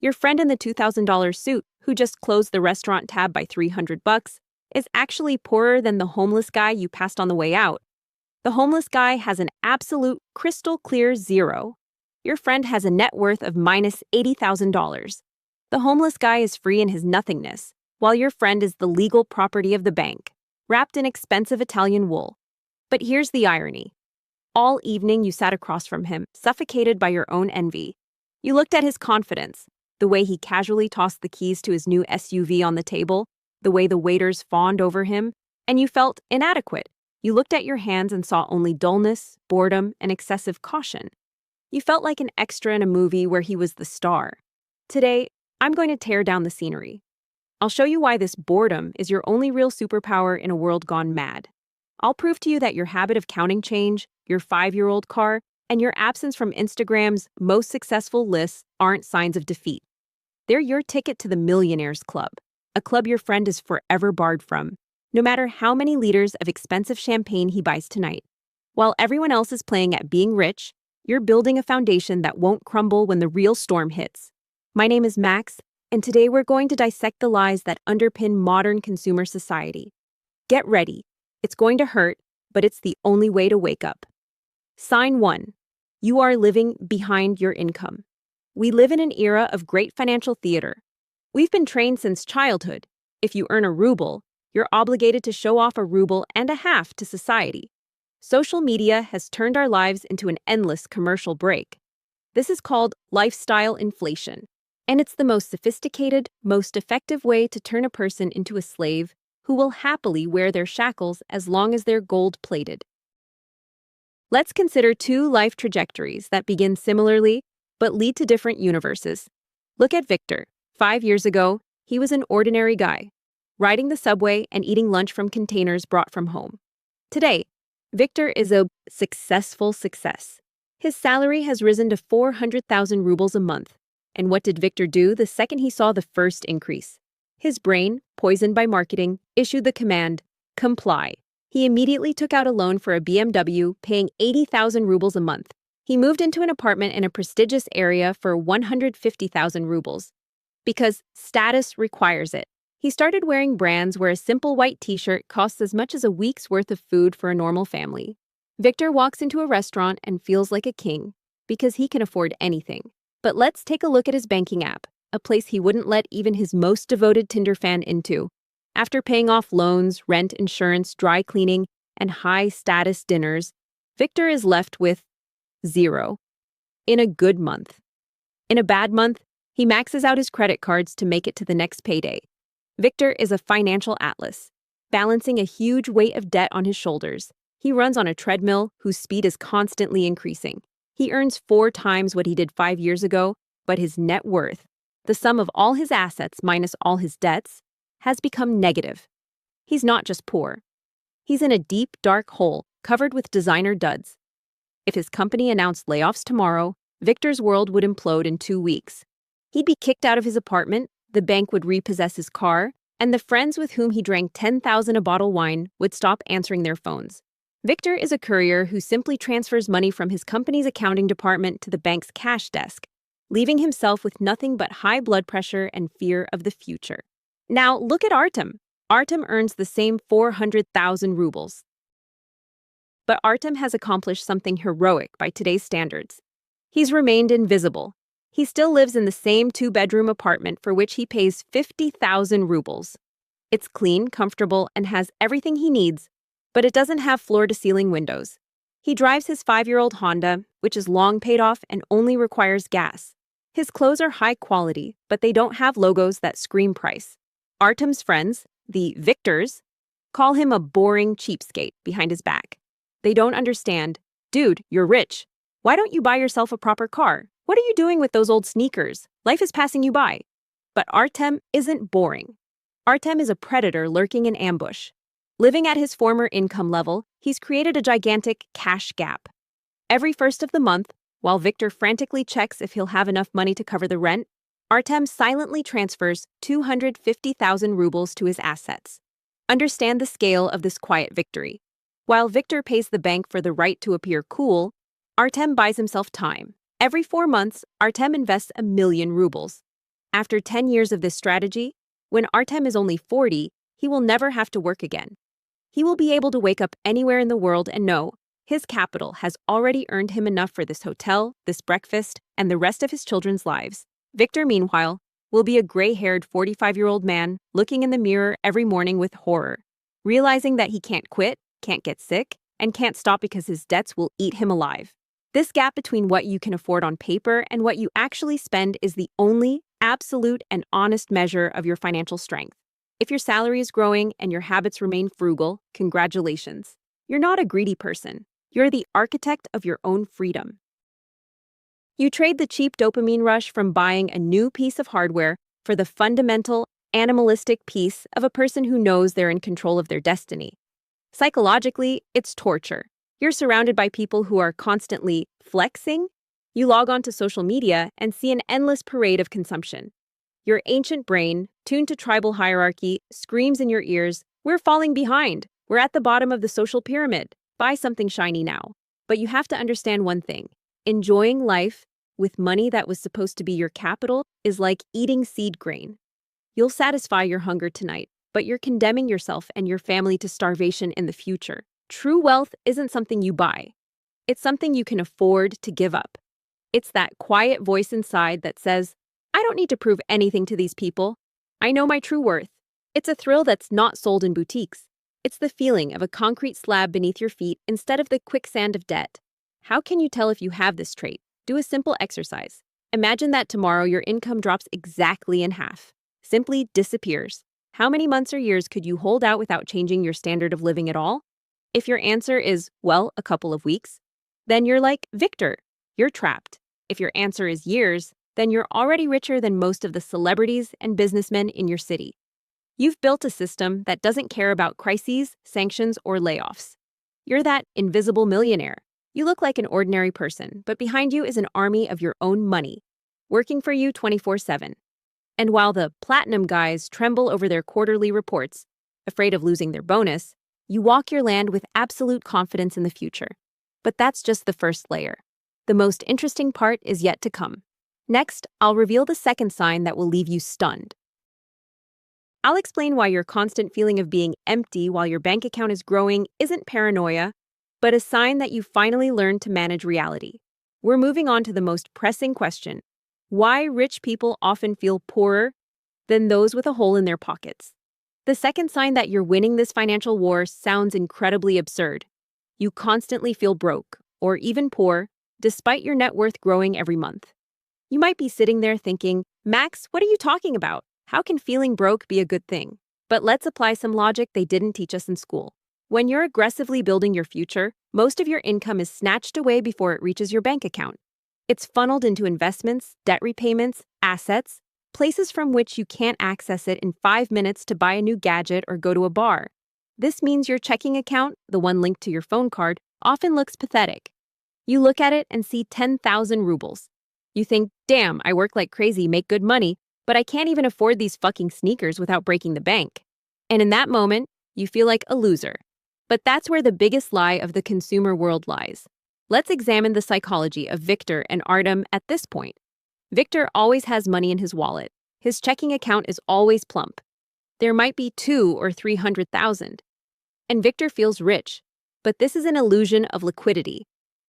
Your friend in the $2,000 suit, who just closed the restaurant tab by $300, is actually poorer than the homeless guy you passed on the way out. The homeless guy has an absolute crystal clear zero. Your friend has a net worth of minus $80,000. The homeless guy is free in his nothingness, while your friend is the legal property of the bank, wrapped in expensive Italian wool. But here's the irony. All evening you sat across from him, suffocated by your own envy. You looked at his confidence, the way he casually tossed the keys to his new SUV on the table, the way the waiters fawned over him, and you felt inadequate. You looked at your hands and saw only dullness, boredom, and excessive caution. You felt like an extra in a movie where he was the star. Today, I'm going to tear down the scenery. I'll show you why this boredom is your only real superpower in a world gone mad. I'll prove to you that your habit of counting change, your 5-year-old car, and your absence from Instagram's most successful lists aren't signs of defeat. They're your ticket to the Millionaires Club, a club your friend is forever barred from, no matter how many liters of expensive champagne he buys tonight. While everyone else is playing at being rich, you're building a foundation that won't crumble when the real storm hits. My name is Max, and today we're going to dissect the lies that underpin modern consumer society. Get ready. It's going to hurt, but it's the only way to wake up. Sign 1. You are living behind your income. We live in an era of great financial theater. We've been trained since childhood. If you earn a ruble, you're obligated to show off a ruble and a half to society. Social media has turned our lives into an endless commercial break. This is called lifestyle inflation, and it's the most sophisticated, most effective way to turn a person into a slave who will happily wear their shackles as long as they're gold-plated. Let's consider 2 life trajectories that begin similarly but lead to different universes. Look at Victor. 5 years ago, he was an ordinary guy, riding the subway and eating lunch from containers brought from home. Today, Victor is a successful success. His salary has risen to 400,000 rubles a month. And what did Victor do the second he saw the first increase? His brain, poisoned by marketing, issued the command, comply. He immediately took out a loan for a BMW, paying 80,000 rubles a month. He moved into an apartment in a prestigious area for 150,000 rubles. Because status requires it. He started wearing brands where a simple white t-shirt costs as much as a week's worth of food for a normal family. Victor walks into a restaurant and feels like a king, because he can afford anything. But let's take a look at his banking app, a place he wouldn't let even his most devoted Tinder fan into. After paying off loans, rent, insurance, dry cleaning, and high-status dinners, Victor is left with 0 in a good month. In a bad month, he maxes out his credit cards to make it to the next payday. Victor is a financial atlas, balancing a huge weight of debt on his shoulders. He runs on a treadmill whose speed is constantly increasing. He earns 4 times what he did 5 years ago, but his net worth, the sum of all his assets minus all his debts, has become negative. He's not just poor. He's in a deep, dark hole covered with designer duds. If his company announced layoffs tomorrow, Victor's world would implode in 2 weeks. He'd be kicked out of his apartment, the bank would repossess his car, and the friends with whom he drank 10,000 a bottle wine would stop answering their phones. Victor is a courier who simply transfers money from his company's accounting department to the bank's cash desk, leaving himself with nothing but high blood pressure and fear of the future. Now look at Artem. Artem earns the same 400,000 rubles. But Artem has accomplished something heroic by today's standards. He's remained invisible. He still lives in the same 2-bedroom apartment for which he pays 50,000 rubles. It's clean, comfortable, and has everything he needs, but it doesn't have floor-to-ceiling windows. He drives his 5-year-old Honda, which is long paid off and only requires gas. His clothes are high quality, but they don't have logos that scream price. Artem's friends, the Victors, call him a boring cheapskate behind his back. They don't understand. Dude, you're rich. Why don't you buy yourself a proper car? What are you doing with those old sneakers? Life is passing you by. But Artem isn't boring. Artem is a predator lurking in ambush. Living at his former income level, he's created a gigantic cash gap. Every first of the month, while Victor frantically checks if he'll have enough money to cover the rent, Artem silently transfers 250,000 rubles to his assets. Understand the scale of this quiet victory. While Victor pays the bank for the right to appear cool, Artem buys himself time. Every 4 months, Artem invests 1,000,000 rubles. After 10 years of this strategy, when Artem is only 40, he will never have to work again. He will be able to wake up anywhere in the world and know his capital has already earned him enough for this hotel, this breakfast, and the rest of his children's lives. Victor, meanwhile, will be a gray-haired 45-year-old man looking in the mirror every morning with horror, realizing that he can't quit, can't get sick, and can't stop because his debts will eat him alive. This gap between what you can afford on paper and what you actually spend is the only absolute and honest measure of your financial strength. If your salary is growing and your habits remain frugal, congratulations. You're not a greedy person. You're the architect of your own freedom. You trade the cheap dopamine rush from buying a new piece of hardware for the fundamental, animalistic peace of a person who knows they're in control of their destiny. Psychologically, it's torture. You're surrounded by people who are constantly flexing. You log onto social media and see an endless parade of consumption. Your ancient brain, tuned to tribal hierarchy, screams in your ears, "We're falling behind. We're at the bottom of the social pyramid. Buy something shiny now." But you have to understand one thing. Enjoying life with money that was supposed to be your capital is like eating seed grain. You'll satisfy your hunger tonight, but you're condemning yourself and your family to starvation in the future. True wealth isn't something you buy. It's something you can afford to give up. It's that quiet voice inside that says, "I don't need to prove anything to these people. I know my true worth." It's a thrill that's not sold in boutiques. It's the feeling of a concrete slab beneath your feet instead of the quicksand of debt. How can you tell if you have this trait? Do a simple exercise. Imagine that tomorrow your income drops exactly in half. Simply disappears. How many months or years could you hold out without changing your standard of living at all? If your answer is, well, a couple of weeks, then you're like Victor. You're trapped. If your answer is years, then you're already richer than most of the celebrities and businessmen in your city. You've built a system that doesn't care about crises, sanctions, or layoffs. You're that invisible millionaire. You look like an ordinary person, but behind you is an army of your own money, working for you 24/7. And while the platinum guys tremble over their quarterly reports, afraid of losing their bonus, you walk your land with absolute confidence in the future. But that's just the first layer. The most interesting part is yet to come. Next, I'll reveal the second sign that will leave you stunned. I'll explain why your constant feeling of being empty while your bank account is growing isn't paranoia, but a sign that you finally learned to manage reality. We're moving on to the most pressing question: why rich people often feel poorer than those with a hole in their pockets. The second sign that you're winning this financial war sounds incredibly absurd. You constantly feel broke, or even poor, despite your net worth growing every month. You might be sitting there thinking, "Max, what are you talking about? How can feeling broke be a good thing?" But let's apply some logic they didn't teach us in school. When you're aggressively building your future, most of your income is snatched away before it reaches your bank account. It's funneled into investments, debt repayments, assets, places from which you can't access it in 5 minutes to buy a new gadget or go to a bar. This means your checking account, the one linked to your phone card, often looks pathetic. You look at it and see 10,000 rubles. You think, "Damn, I work like crazy, make good money, but I can't even afford these fucking sneakers without breaking the bank." And in that moment, you feel like a loser. But that's where the biggest lie of the consumer world lies. Let's examine the psychology of Victor and Artem at this point. Victor always has money in his wallet. His checking account is always plump. There might be 200,000 or 300,000. And Victor feels rich. But this is an illusion of liquidity.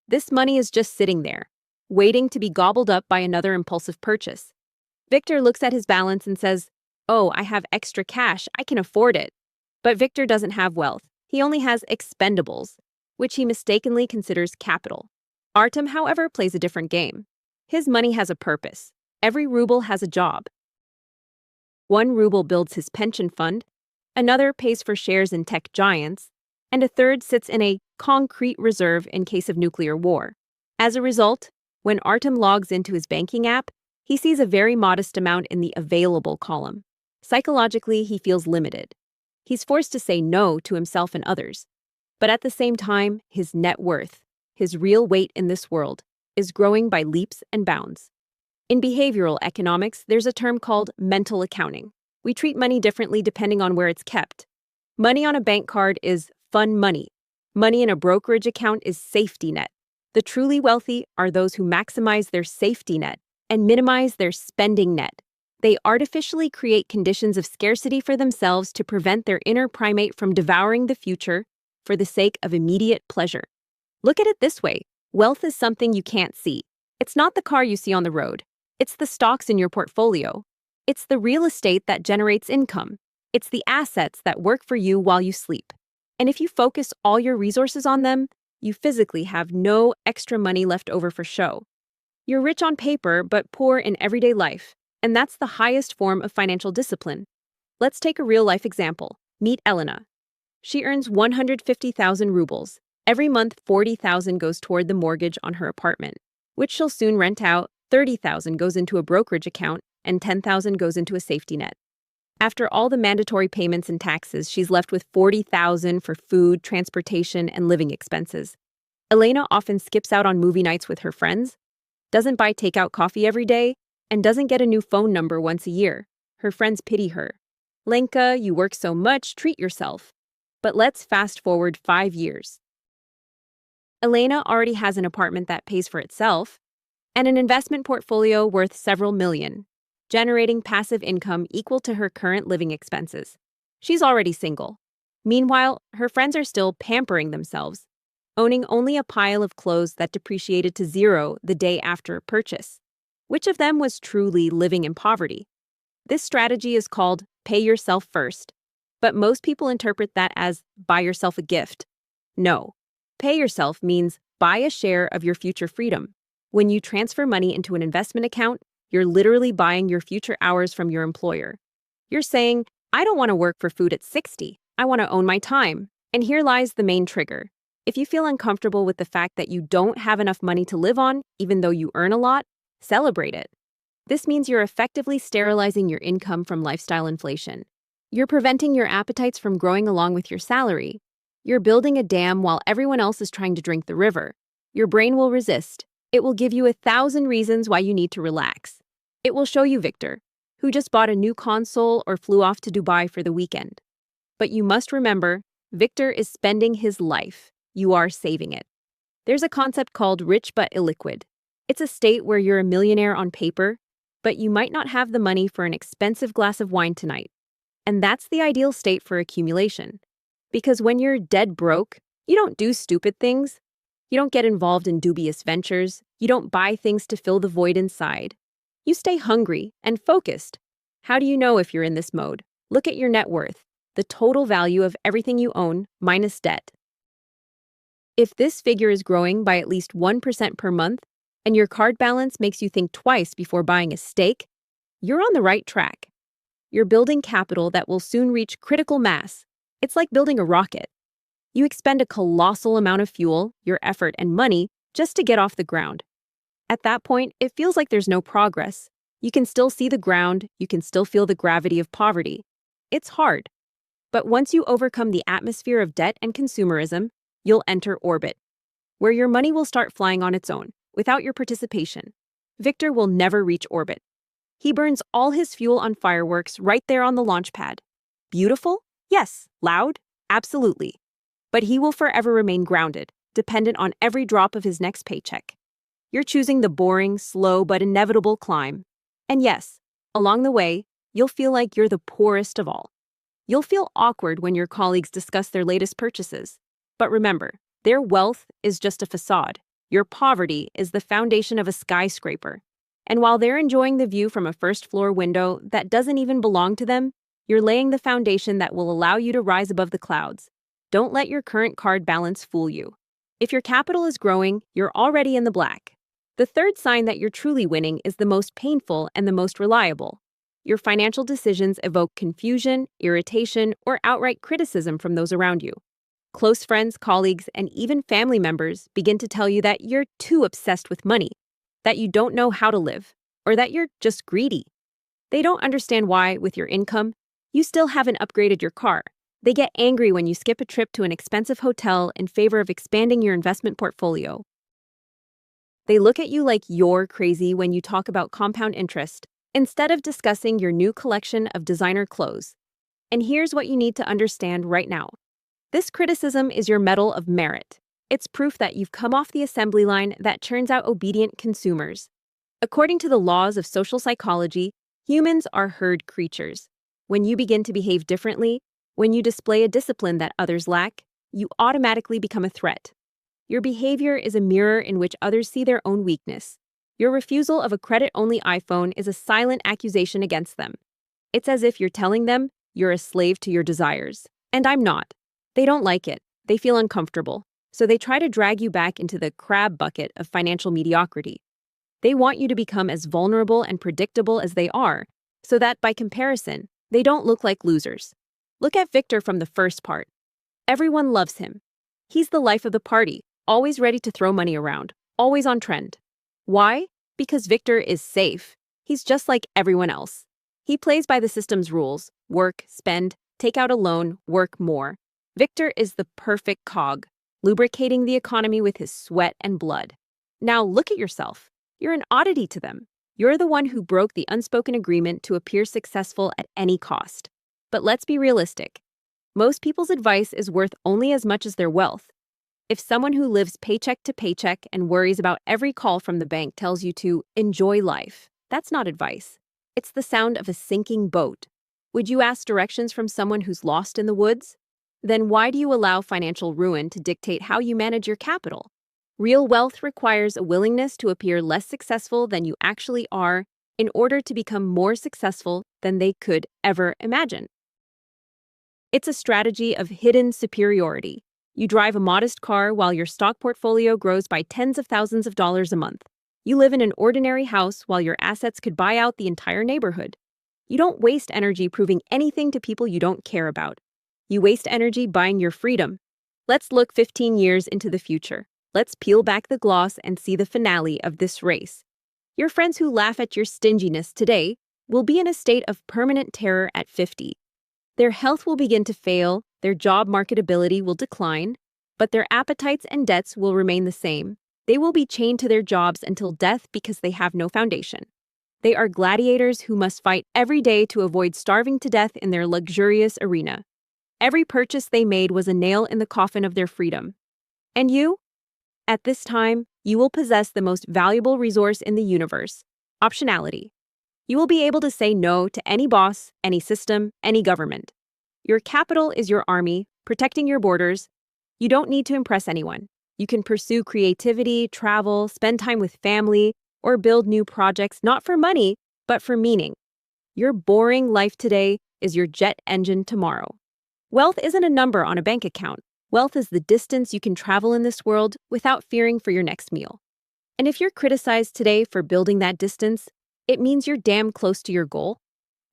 This money is just sitting there, waiting to be gobbled up by another impulsive purchase. Victor looks at his balance and says, "Oh, I have extra cash, I can afford it." But Victor doesn't have wealth. He only has expendables, which he mistakenly considers capital. Artem, however, plays a different game. His money has a purpose. Every ruble has a job. 1 ruble builds his pension fund, another pays for shares in tech giants, and a third sits in a concrete reserve in case of nuclear war. As a result, when Artem logs into his banking app, he sees a very modest amount in the available column. Psychologically, he feels limited. He's forced to say no to himself and others. But at the same time, his net worth, his real weight in this world, is growing by leaps and bounds. In behavioral economics, there's a term called mental accounting. We treat money differently depending on where it's kept. Money on a bank card is fun money. Money in a brokerage account is safety net. The truly wealthy are those who maximize their safety net and minimize their spending net. They artificially create conditions of scarcity for themselves to prevent their inner primate from devouring the future for the sake of immediate pleasure. Look at it this way. Wealth is something you can't see. It's not the car you see on the road. It's the stocks in your portfolio. It's the real estate that generates income. It's the assets that work for you while you sleep. And if you focus all your resources on them, you physically have no extra money left over for show. You're rich on paper, but poor in everyday life. And that's the highest form of financial discipline. Let's take a real-life example. Meet Elena. She earns 150,000 rubles. Every month, 40,000 goes toward the mortgage on her apartment, which she'll soon rent out. 30,000 goes into a brokerage account, and 10,000 goes into a safety net. After all the mandatory payments and taxes, she's left with 40,000 for food, transportation, and living expenses. Elena often skips out on movie nights with her friends, doesn't buy takeout coffee every day, and doesn't get a new phone number once a year. Her friends pity her. Lenka, you work so much, treat yourself. But let's fast forward 5 years. Elena already has an apartment that pays for itself, and an investment portfolio worth several million, generating passive income equal to her current living expenses. She's already single. Meanwhile, her friends are still pampering themselves, owning only a pile of clothes that depreciated to zero the day after purchase. Which of them was truly living in poverty? This strategy is called pay yourself first, but most people interpret that as buy yourself a gift. No, pay yourself means buy a share of your future freedom. When you transfer money into an investment account, you're literally buying your future hours from your employer. You're saying, I don't want to work for food at 60. I want to own my time. And here lies the main trigger. If you feel uncomfortable with the fact that you don't have enough money to live on, even though you earn a lot, celebrate it. This means you're effectively sterilizing your income from lifestyle inflation. You're preventing your appetites from growing along with your salary. You're building a dam while everyone else is trying to drink the river. Your brain will resist. It will give you 1,000 reasons why you need to relax. It will show you Victor, who just bought a new console or flew off to Dubai for the weekend. But you must remember, Victor is spending his life. You are saving it. There's a concept called rich but illiquid. It's a state where you're a millionaire on paper, but you might not have the money for an expensive glass of wine tonight. And that's the ideal state for accumulation. Because when you're dead broke, you don't do stupid things. You don't get involved in dubious ventures. You don't buy things to fill the void inside. You stay hungry and focused. How do you know if you're in this mode? Look at your net worth, the total value of everything you own minus debt. If this figure is growing by at least 1% per month, and your card balance makes you think twice before buying a steak, you're on the right track. You're building capital that will soon reach critical mass. It's like building a rocket. You expend a colossal amount of fuel, your effort, and money just to get off the ground. At that point, it feels like there's no progress. You can still see the ground, you can still feel the gravity of poverty. It's hard. But once you overcome the atmosphere of debt and consumerism, you'll enter orbit, where your money will start flying on its own, without your participation. Victor will never reach orbit. He burns all his fuel on fireworks right there on the launch pad. Beautiful? Yes. Loud? Absolutely. But he will forever remain grounded, dependent on every drop of his next paycheck. You're choosing the boring, slow, but inevitable climb. And yes, along the way, you'll feel like you're the poorest of all. You'll feel awkward when your colleagues discuss their latest purchases. But remember, their wealth is just a facade. Your poverty is the foundation of a skyscraper. And while they're enjoying the view from a first-floor window that doesn't even belong to them, you're laying the foundation that will allow you to rise above the clouds. Don't let your current card balance fool you. If your capital is growing, you're already in the black. The third sign that you're truly winning is the most painful and the most reliable. Your financial decisions evoke confusion, irritation, or outright criticism from those around you. Close friends, colleagues, and even family members begin to tell you that you're too obsessed with money, that you don't know how to live, or that you're just greedy. They don't understand why, with your income, you still haven't upgraded your car. They get angry when you skip a trip to an expensive hotel in favor of expanding your investment portfolio. They look at you like you're crazy when you talk about compound interest, instead of discussing your new collection of designer clothes. And here's what you need to understand right now. This criticism is your medal of merit. It's proof that you've come off the assembly line that churns out obedient consumers. According to the laws of social psychology, Humans are herd creatures. When you begin to behave differently, when you display a discipline that others lack, you automatically become a threat. Your behavior is a mirror in which others see their own weakness. Your refusal of a credit-only iPhone is a silent accusation against them. It's as if you're telling them you're a slave to your desires. And I'm not. They don't like it. They feel uncomfortable. So they try to drag you back into the crab bucket of financial mediocrity. They want you to become as vulnerable and predictable as they are, so that by comparison, they don't look like losers. Look at Victor from the first part. Everyone loves him. He's the life of the party, always ready to throw money around, always on trend. Why? Because Victor is safe. He's just like everyone else. He plays by the system's rules: work, spend, take out a loan, work more. Victor is the perfect cog, lubricating the economy with his sweat and blood. Now look at yourself. You're an oddity to them. You're the one who broke the unspoken agreement to appear successful at any cost. But let's be realistic. Most people's advice is worth only as much as their wealth. If someone who lives paycheck to paycheck and worries about every call from the bank tells you to enjoy life, that's not advice. It's the sound of a sinking boat. Would you ask directions from someone who's lost in the woods? Then why do you allow financial ruin to dictate how you manage your capital? Real wealth requires a willingness to appear less successful than you actually are in order to become more successful than they could ever imagine. It's a strategy of hidden superiority. You drive a modest car while your stock portfolio grows by tens of thousands of dollars a month. You live in an ordinary house while your assets could buy out the entire neighborhood. You don't waste energy proving anything to people you don't care about. You waste energy buying your freedom. Let's look 15 years into the future. Let's peel back the gloss and see the finale of this race. Your friends who laugh at your stinginess today will be in a state of permanent terror at 50. Their health will begin to fail, their job marketability will decline, but their appetites and debts will remain the same. They will be chained to their jobs until death because they have no foundation. They are gladiators who must fight every day to avoid starving to death in their luxurious arena. Every purchase they made was a nail in the coffin of their freedom. And you? At this time, you will possess the most valuable resource in the universe: optionality. You will be able to say no to any boss, any system, any government. Your capital is your army, protecting your borders. You don't need to impress anyone. You can pursue creativity, travel, spend time with family, or build new projects not for money, but for meaning. Your boring life today is your jet engine tomorrow. Wealth isn't a number on a bank account. Wealth is the distance you can travel in this world without fearing for your next meal. And if you're criticized today for building that distance, it means you're damn close to your goal.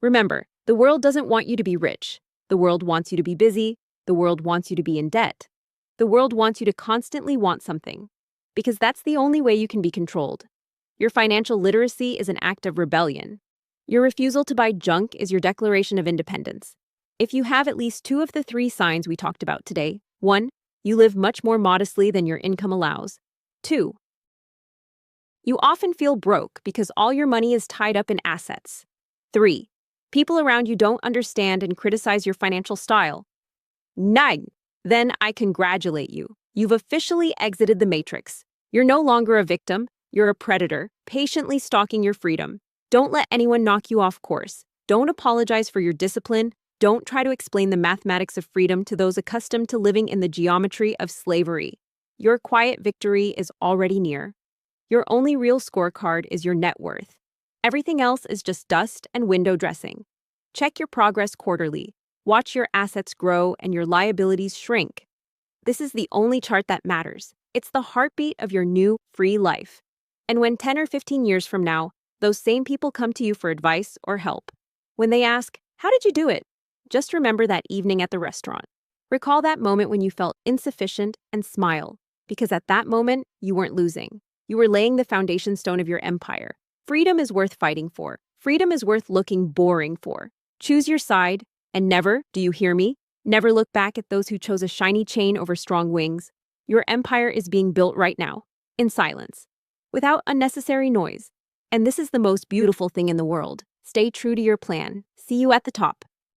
Remember, the world doesn't want you to be rich. The world wants you to be busy. The world wants you to be in debt. The world wants you to constantly want something, because that's the only way you can be controlled. Your financial literacy is an act of rebellion. Your refusal to buy junk is your declaration of independence. If you have at least two of the three signs we talked about today: 1, you live much more modestly than your income allows. 2, you often feel broke because all your money is tied up in assets. 3, people around you don't understand and criticize your financial style. 9, then I congratulate you. You've officially exited the matrix. You're no longer a victim. You're a predator, patiently stalking your freedom. Don't let anyone knock you off course. Don't apologize for your discipline. Don't try to explain the mathematics of freedom to those accustomed to living in the geometry of slavery. Your quiet victory is already near. Your only real scorecard is your net worth. Everything else is just dust and window dressing. Check your progress quarterly. Watch your assets grow and your liabilities shrink. This is the only chart that matters. It's the heartbeat of your new, free life. And when 10 or 15 years from now, those same people come to you for advice or help, when they ask, "How did you do it?" just remember that evening at the restaurant. Recall that moment when you felt insufficient and smile, because at that moment, you weren't losing. You were laying the foundation stone of your empire. Freedom is worth fighting for. Freedom is worth looking boring for. Choose your side, and never, do you hear me? Never look back at those who chose a shiny chain over strong wings. Your empire is being built right now, in silence, without unnecessary noise. And this is the most beautiful thing in the world. Stay true to your plan. See you at the top.